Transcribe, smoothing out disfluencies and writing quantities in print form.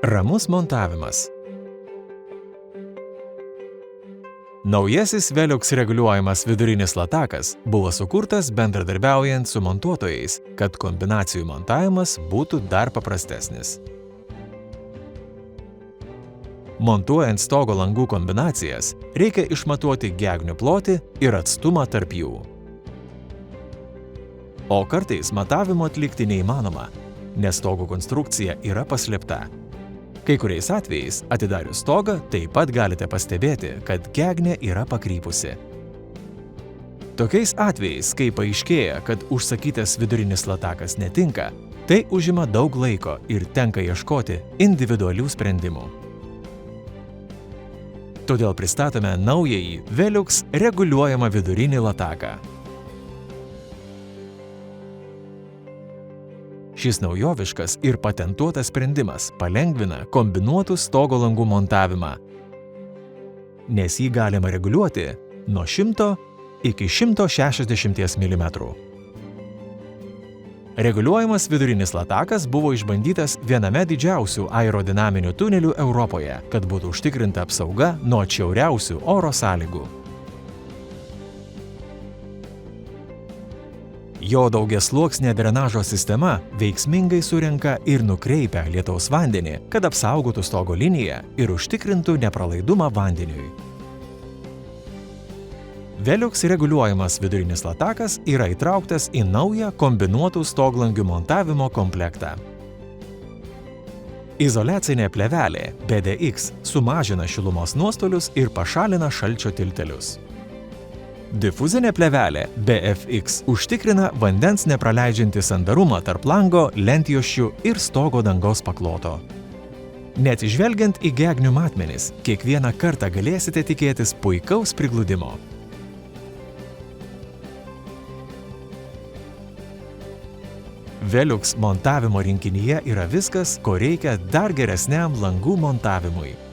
Ramus montavimas. Naujasis Velux reguliuojamas vidurinis latakas buvo sukurtas bendradarbiaujant su montuotojais, kad kombinacijų montavimas būtų dar paprastesnis. Montuojant stogo langų kombinacijas, reikia išmatuoti gegnių plotį ir atstumą tarp jų. O kartais matavimo atlikti neįmanoma, nes stogo konstrukcija yra paslėpta. Kai kuriais atvejais, atidarius stogą, taip pat galite pastebėti, kad gegnė yra pakrypusi. Tokiais atvejais, kai paaiškėja, kad užsakytas vidurinis latakas netinka, tai užima daug laiko ir tenka ieškoti individualių sprendimų. Todėl pristatome naująjį Velux reguliuojamą vidurinį lataką. Šis naujoviškas ir patentuotas sprendimas palengvina kombinuotų stogo langų montavimą, nes jį galima reguliuoti nuo 100 iki 160 mm. Reguliuojamas vidurinis latakas buvo išbandytas viename didžiausių aerodinaminių tunelių Europoje, kad būtų užtikrinta apsauga nuo atšiauriausių oro sąlygų. Jo daugiasluoksnė drenažo sistema veiksmingai surenka ir nukreipia lietaus vandenį, kad apsaugotų stogo liniją ir užtikrintų nepralaidumą vandeniui. Velux reguliuojamas vidurinis latakas yra įtrauktas į naują kombinuotų stoglangių montavimo komplektą. Izoliacinė plėvelė BDX sumažina šilumos nuostolius ir pašalina šalčio tiltelius. Difuzinė plėvelė BFX užtikrina vandens nepraleidžiantį sandarumą tarp lango, lentjuosčių ir stogo dangos pakloto. Neatsižvelgiant į gegnių matmenis, kiekvieną kartą galėsite tikėtis puikaus prigludimo. Velux montavimo rinkinyje yra viskas, ko reikia dar geresniam langų montavimui.